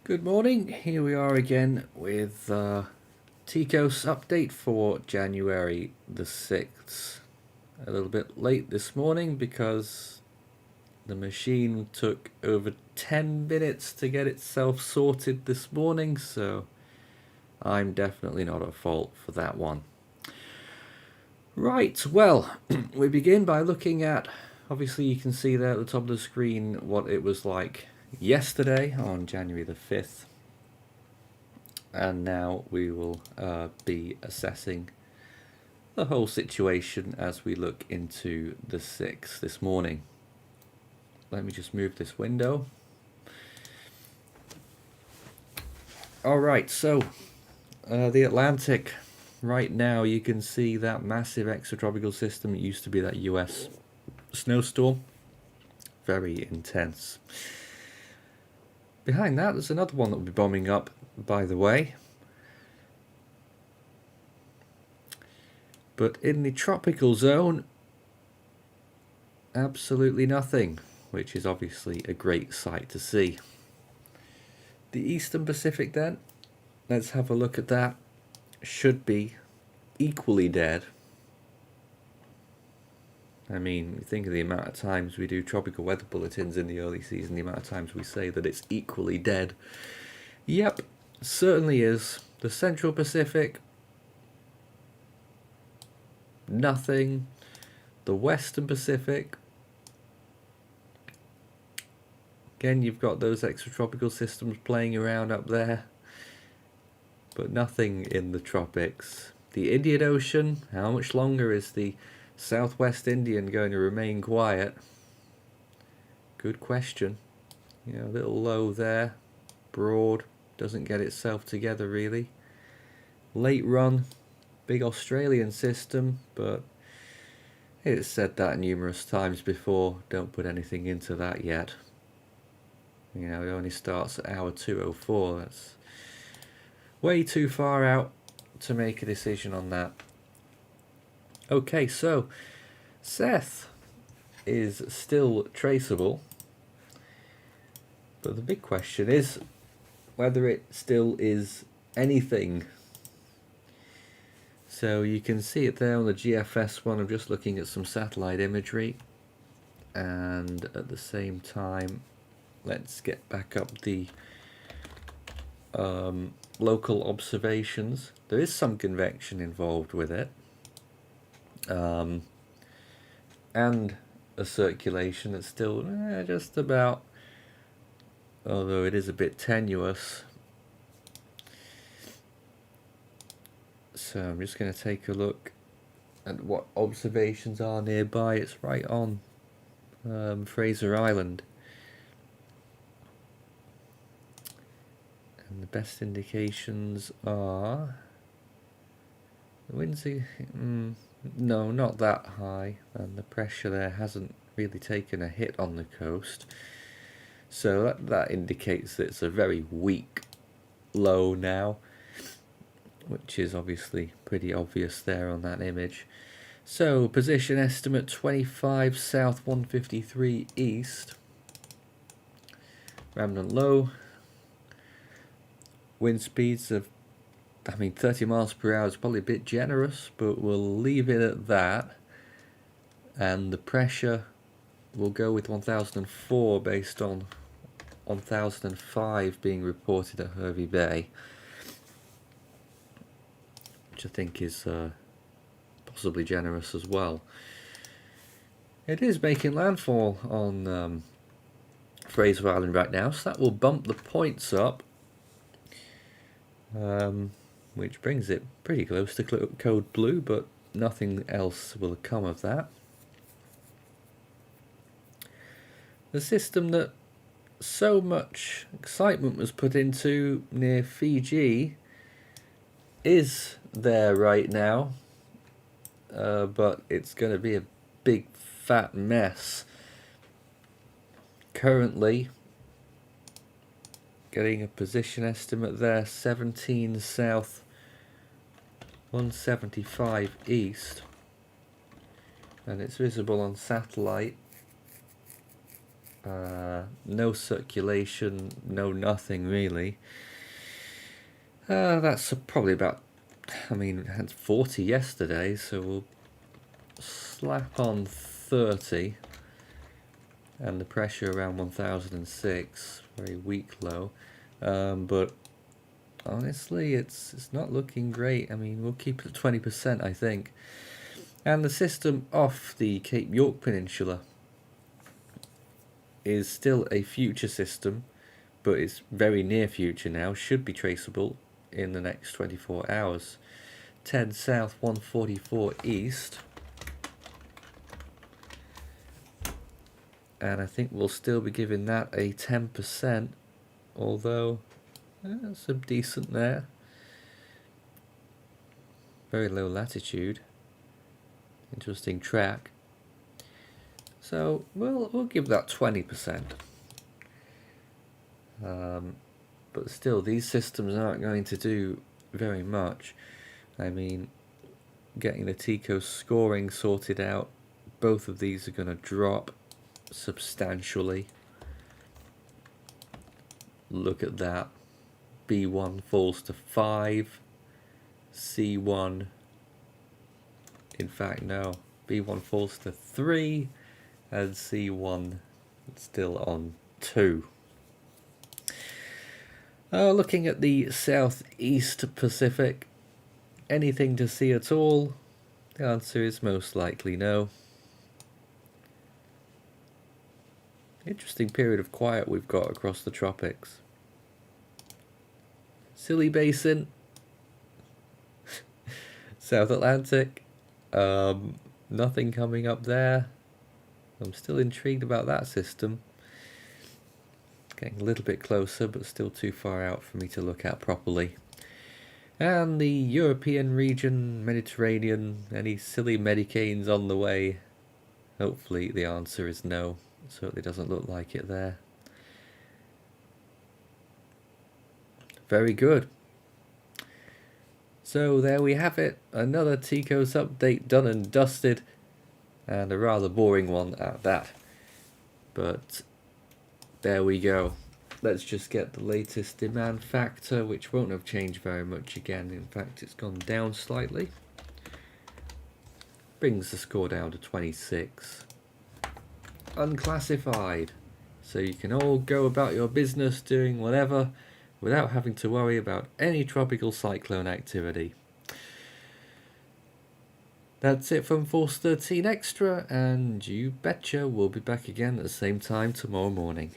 Good morning, here we are again with TCOS update for January the 6th. A little bit late this morning because the machine took over 10 minutes to get itself sorted this morning, so I'm definitely not at fault for that one. Right, well, we begin by looking at, obviously you can see there at the top of the screen what it was like yesterday on January the 5th, and now we will be assessing the whole situation as we look into the 6th this morning. Let me just move this window. Alright, so the Atlantic, right now you can see that massive extratropical system. It used to be that US snowstorm, very intense. Behind that there's another one that will be bombing up, by the way. But in the tropical zone, absolutely nothing, which is obviously a great sight to see. The Eastern Pacific then, let's have a look at that. Should be equally dead. I mean, think of the amount of times we do tropical weather bulletins in the early season, the amount of times we say that it's equally dead. Yep, certainly is. The Central Pacific, nothing. The Western Pacific, again you've got those extratropical systems playing around up there, but nothing in the tropics. The Indian Ocean, how much longer is the Southwest Indian going to remain quiet? Good question. You know, a little low there, broad, doesn't get itself together really. Late run, big Australian system, but it's said that numerous times before, don't put anything into that yet. You know, it only starts at hour 2:04, that's way too far out to make a decision on that. Okay, so Seth is still traceable, but the big question is whether it still is anything. So you can see it there on the GFS one. I'm just looking at some satellite imagery, and at the same time let's get back up the local observations. There is some convection involved with it, and a circulation that's still just about, although it is a bit tenuous. So I'm just going to take a look at what observations are nearby. It's right on Fraser Island, and the best indications are the winds are, no, not that high, and the pressure there hasn't really taken a hit on the coast, so that indicates that it's a very weak low now, which is obviously pretty obvious there on that image. So position estimate 25 south, 153 east, remnant low, wind speeds of, 30 miles per hour is probably a bit generous, but we'll leave it at that. And the pressure will go with 1004 based on 1005 being reported at Hervey Bay, which I think is possibly generous as well. It is making landfall on Fraser Island right now, so that will bump the points up, which brings it pretty close to code blue, but nothing else will come of that. The system that so much excitement was put into near Fiji is there right now, but it's going to be a big fat mess. Currently getting a position estimate there, 17 south, 175 east, and it's visible on satellite No circulation, no nothing really. That's probably about, I mean, I had 40 yesterday, so we'll slap on 30. And the pressure around 1006, very weak low. But honestly, it's not looking great. I mean, we'll keep it at 20%, I think. And the system off the Cape York Peninsula is still a future system, but it's very near future now, should be traceable in the next 24 hours. 10 south, 144 east. And I think we'll still be giving that a 10%, although some decent there. Very low latitude. Interesting track. So we'll give that 20%. But still, these systems aren't going to do very much. I mean, getting the TCOS scoring sorted out, both of these are going to drop substantially. Look at that. B1 falls to 5. C1, in fact no, B1 falls to 3, and C1 still on 2. Looking at the southeast Pacific, anything to see at all? The answer is most likely no. Interesting period of quiet we've got across the tropics. Scilly Basin, South Atlantic, nothing coming up there. I'm still intrigued about that system. Getting a little bit closer, but still too far out for me to look at properly. And the European region, Mediterranean, any silly Medicanes on the way? Hopefully the answer is no. It certainly doesn't look like it there. Very good. So there we have it, another TCOS update done and dusted, and a rather boring one at that. But there we go. Let's just get the latest demand factor, which won't have changed very much again. In fact, it's gone down slightly. Brings the score down to 26. Unclassified. So you can all go about your business doing whatever without having to worry about any tropical cyclone activity. That's it from Force 13 Extra, and you betcha we'll be back again at the same time tomorrow morning.